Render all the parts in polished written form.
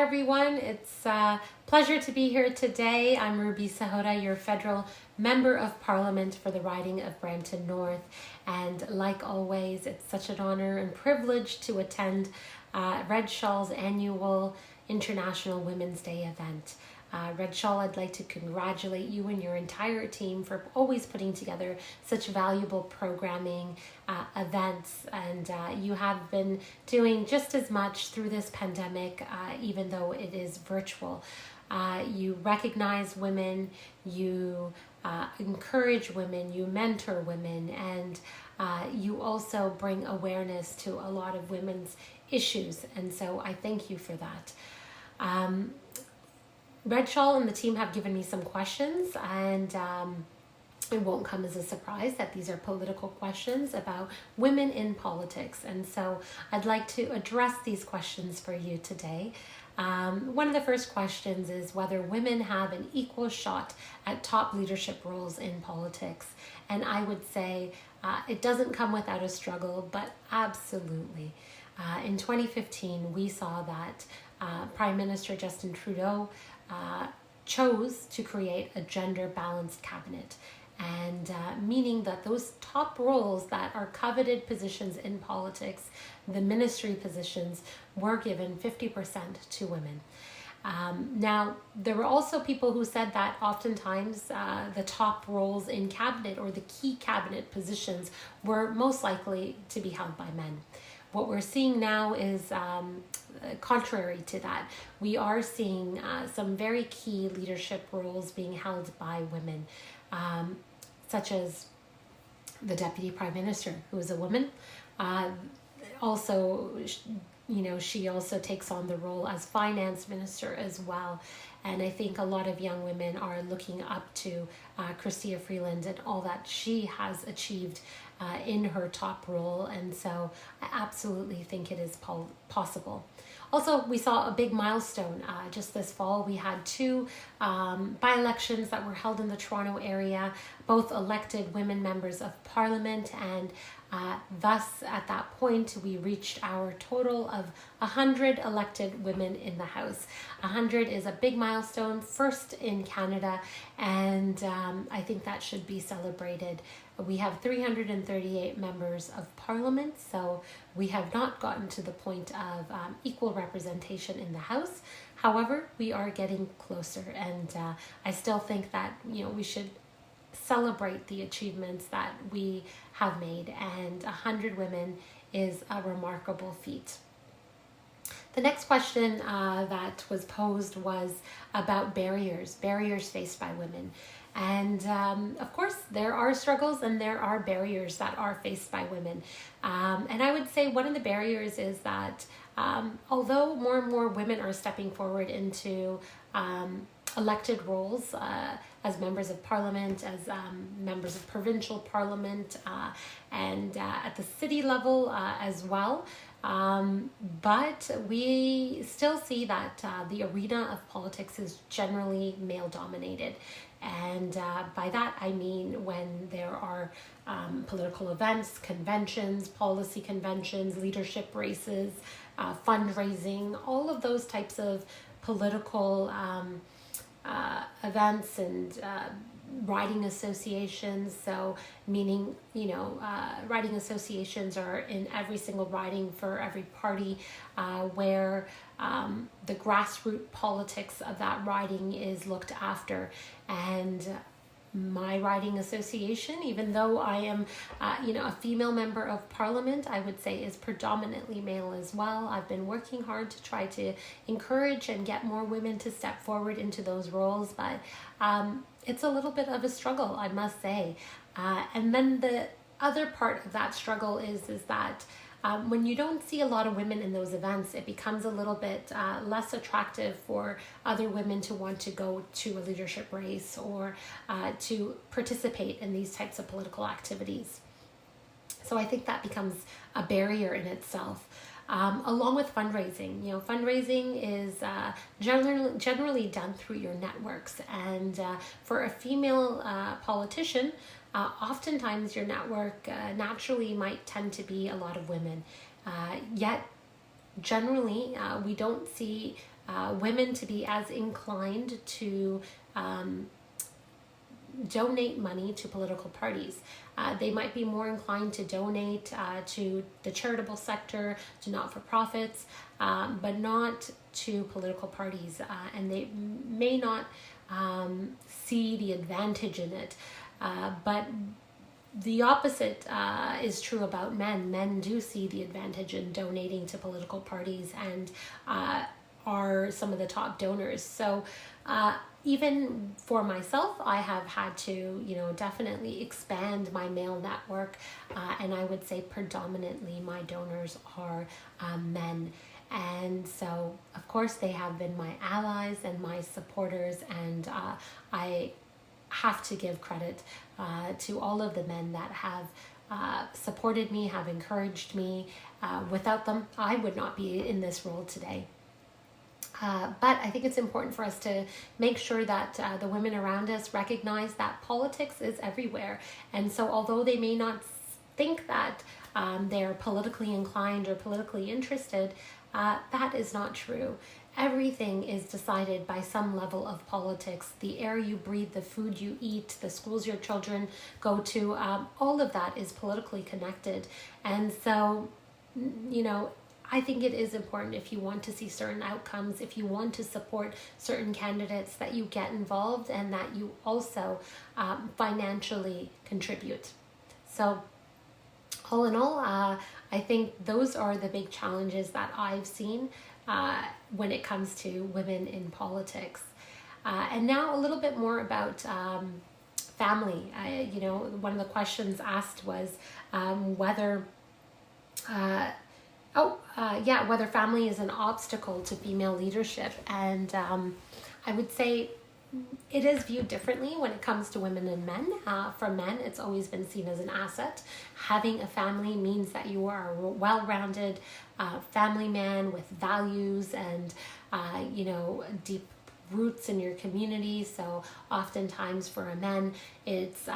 everyone. It's a pleasure to be here today. I'm MP Sahota, your federal member of parliament for the riding of Brampton North. And like always, it's such an honor and privilege to attend Red Shawl's annual International Women's Day event. Red Shawl, I'd like to congratulate you and your entire team for always putting together such valuable programming, events, and you have been doing just as much through this pandemic, even though it is virtual. You recognize women, you encourage women, you mentor women, and you also bring awareness to a lot of women's issues, and so I thank you for that. Red Shawl and the team have given me some questions, and it won't come as a surprise that these are political questions about women in politics, and so I'd like to address these questions for you today. One of the first questions is whether women have an equal shot at top leadership roles in politics, and I would say it doesn't come without a struggle, but absolutely. In 2015, we saw that Prime Minister Justin Trudeau chose to create a gender-balanced cabinet, and meaning that those top roles that are coveted positions in politics, the ministry positions, were given 50% to women. Now, there were also people who said that oftentimes the top roles in cabinet or the key cabinet positions were most likely to be held by men. What we're seeing now is contrary to that. We are seeing some very key leadership roles being held by women, such as the Deputy Prime Minister, who is a woman. She also takes on the role as Finance Minister as well. And I think a lot of young women are looking up to Chrystia Freeland and all that she has achieved in her top role. And so I absolutely think it is possible. Also, we saw a big milestone just this fall. We had two by-elections that were held in the Toronto area, both elected women members of parliament, and thus at that point we reached our total of 100 elected women in the House. 100 is a big milestone, first in Canada, and I think that should be celebrated. We have 338 members of parliament, so we have not gotten to the point of equal representation in the House. However, we are getting closer, and I still think that we should celebrate the achievements that we have made, and 100 women is a remarkable feat. The next question that was posed was about barriers faced by women. And of course, there are struggles and there are barriers that are faced by women. And I would say one of the barriers is that although more and more women are stepping forward into elected roles as members of parliament, as members of provincial parliament, and at the city level as well. But we still see that the arena of politics is generally male-dominated. And by that I mean when there are political events, conventions, policy conventions, leadership races, fundraising, all of those types of political events and riding associations. So meaning, riding associations are in every single riding for every party where the grassroots politics of that riding is looked after. And my riding association, even though I am, a female member of parliament, I would say is predominantly male as well. I've been working hard to try to encourage and get more women to step forward into those roles, but it's a little bit of a struggle, I must say. And then the other part of that struggle is that when you don't see a lot of women in those events, it becomes a little bit less attractive for other women to want to go to a leadership race or to participate in these types of political activities. So I think that becomes a barrier in itself. Along with fundraising, fundraising is generally done through your networks, and for a female politician, oftentimes your network naturally might tend to be a lot of women, yet generally we don't see women to be as inclined to donate money to political parties. They might be more inclined to donate to the charitable sector, to not-for-profits, but not to political parties. And they may not see the advantage in it. But the opposite is true about men. Men do see the advantage in donating to political parties and are some of the top donors. So even for myself, I have had to, definitely expand my male network. And I would say predominantly my donors are men. And so, of course, they have been my allies and my supporters. And I have to give credit to all of the men that have supported me, have encouraged me. Without them, I would not be in this role today. But I think it's important for us to make sure that the women around us recognize that politics is everywhere. And so although they may not think that they're politically inclined or politically interested, that is not true. Everything is decided by some level of politics. The air you breathe, the food you eat, the schools your children go to, all of that is politically connected. And so, I think it is important, if you want to see certain outcomes, if you want to support certain candidates, that you get involved and that you also financially contribute. So all in all, I think those are the big challenges that I've seen when it comes to women in politics. And now a little bit more about family. One of the questions asked was whether whether family is an obstacle to female leadership. And I would say it is viewed differently when it comes to women and men. For men, it's always been seen as an asset. Having a family means that you are a well-rounded family man with values and, deep roots in your community. So oftentimes for a man, it's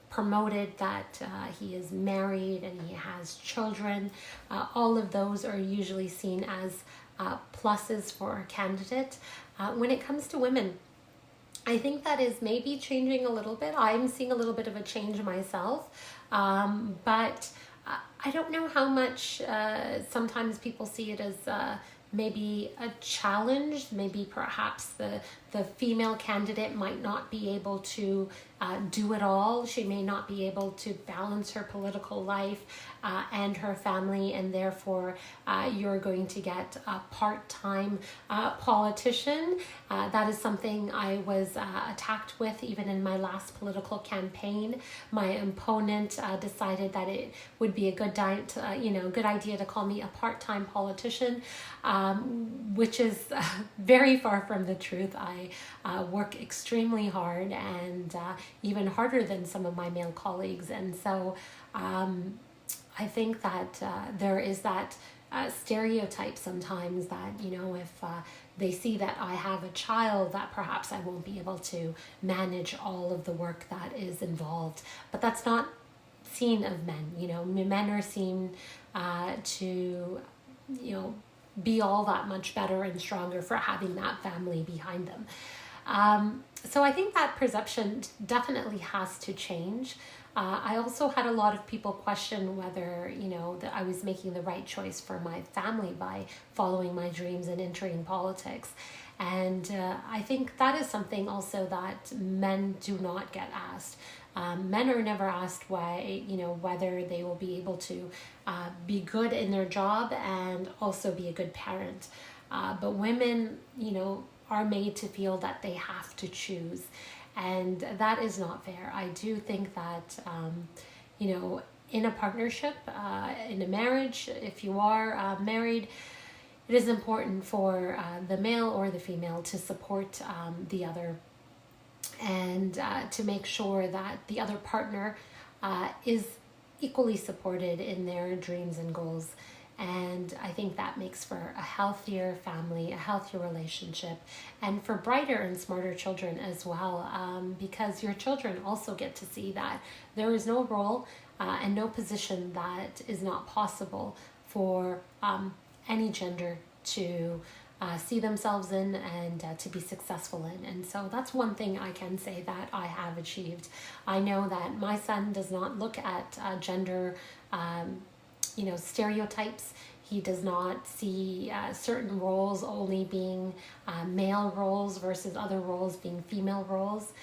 promoted that he is married and he has children. All of those are usually seen as pluses for a candidate. When it comes to women, I think that is maybe changing a little bit. I'm seeing a little bit of a change myself, but I don't know how much sometimes people see it as maybe a challenge. Maybe perhaps the female candidate might not be able to do it all. She may not be able to balance her political life and her family, and therefore you're going to get a part-time politician. That is something I was attacked with even in my last political campaign. My opponent decided that it would be a good idea to call me a part-time politician, which is very far from the truth. I work extremely hard and even harder than some of my male colleagues. And so I think that there is that stereotype sometimes that, if they see that I have a child, that perhaps I won't be able to manage all of the work that is involved. But that's not seen of men. Men are seen to, be all that much better and stronger for having that family behind them. So I think that perception definitely has to change. I also had a lot of people question whether, that I was making the right choice for my family by following my dreams and entering politics. And I think that is something also that men do not get asked. Men are never asked why, whether they will be able to be good in their job and also be a good parent. But women, are made to feel that they have to choose. And that is not fair. I do think that, in a partnership, in a marriage, if you are married, it is important for the male or the female to support the other and to make sure that the other partner is equally supported in their dreams and goals. And I think that makes for a healthier family, a healthier relationship, and for brighter and smarter children as well, because your children also get to see that there is no role and no position that is not possible for any gender to see themselves in and to be successful in. And so that's one thing I can say that I have achieved. I know that my son does not look at gender stereotypes. He does not see certain roles only being male roles versus other roles being female roles.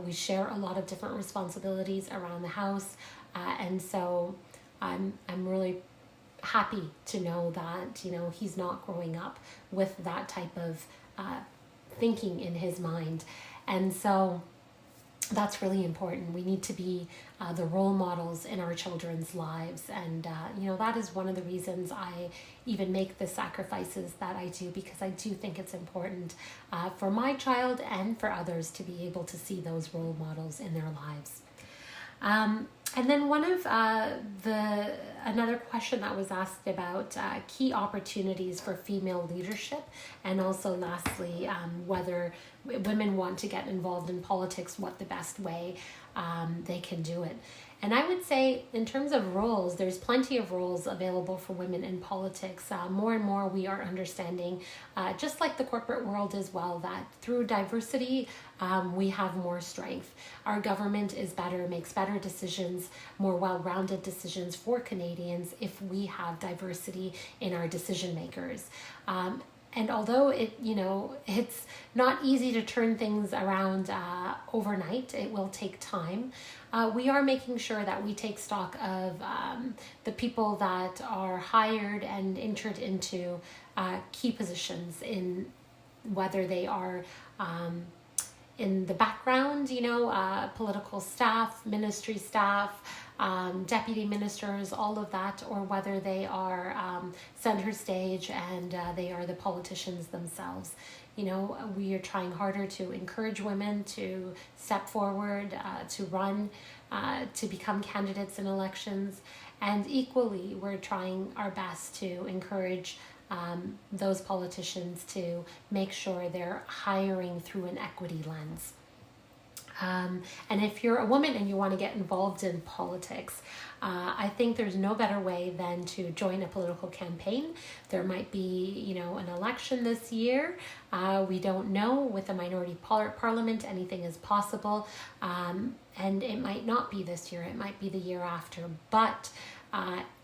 We share a lot of different responsibilities around the house, and so I'm really happy to know that he's not growing up with that type of thinking in his mind, and so that's really important. We need to be the role models in our children's lives, and that is one of the reasons I even make the sacrifices that I do, because I do think it's important for my child and for others to be able to see those role models in their lives. And then one of another question that was asked about key opportunities for female leadership, and also lastly, whether women want to get involved in politics, what the best way they can do it. And I would say in terms of roles, there's plenty of roles available for women in politics. More and more we are understanding, just like the corporate world as well, that through diversity, we have more strength. Our government is better, makes better decisions, more well-rounded decisions for Canadians if we have diversity in our decision makers. And although it's not easy to turn things around overnight, it will take time. We are making sure that we take stock of the people that are hired and entered into key positions, in whether they are in the background, political staff, ministry staff, deputy ministers, all of that, or whether they are center stage and they are the politicians themselves. We are trying harder to encourage women to step forward, to run, to become candidates in elections. And equally, we're trying our best to encourage those politicians to make sure they're hiring through an equity lens. And if you're a woman and you want to get involved in politics, I think there's no better way than to join a political campaign. There might be, an election this year. We don't know. With a minority parliament, anything is possible. And it might not be this year. It might be the year after. But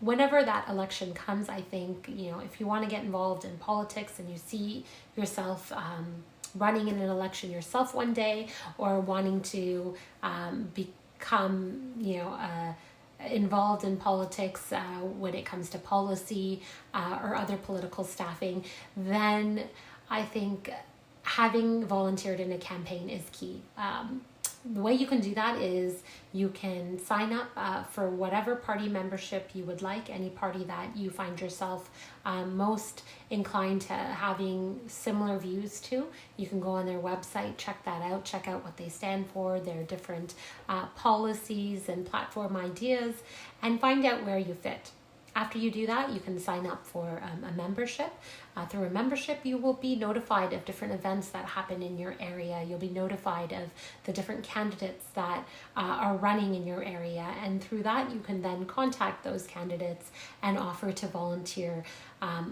whenever that election comes, I think, if you want to get involved in politics and you see yourself running in an election yourself one day, or wanting to become, involved in politics when it comes to policy or other political staffing, then I think having volunteered in a campaign is key. The way you can do that is you can sign up for whatever party membership you would like, any party that you find yourself most inclined to having similar views to. You can go on their website, check that out, check out what they stand for, their different policies and platform ideas, and find out where you fit. After you do that, you can sign up for a membership. Through a membership, you will be notified of different events that happen in your area. You'll be notified of the different candidates that are running in your area. And through that, you can then contact those candidates and offer to volunteer,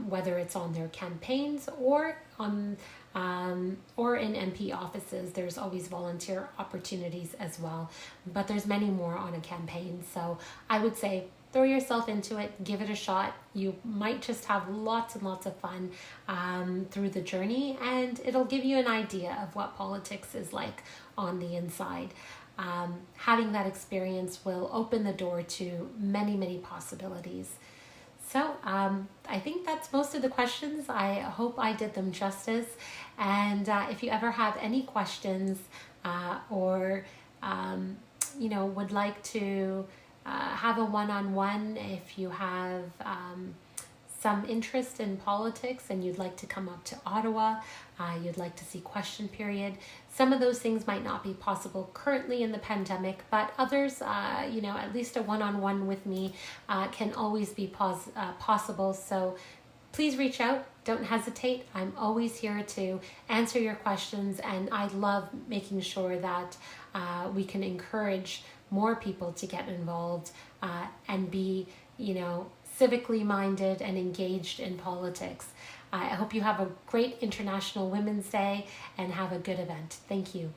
whether it's on their campaigns or in MP offices. There's always volunteer opportunities as well. But there's many more on a campaign. So I would say, throw yourself into it, give it a shot. You might just have lots and lots of fun through the journey, and it'll give you an idea of what politics is like on the inside. Having that experience will open the door to many, many possibilities. So I think that's most of the questions. I hope I did them justice. And if you ever have any questions or would like to have a one-on-one, if you have some interest in politics and you'd like to come up to Ottawa, you'd like to see question period. Some of those things might not be possible currently in the pandemic, but others, at least a one-on-one with me can always be possible. So please reach out. Don't hesitate. I'm always here to answer your questions, and I love making sure that we can encourage more people to get involved and be, civically minded and engaged in politics. I hope you have a great International Women's Day and have a good event. Thank you.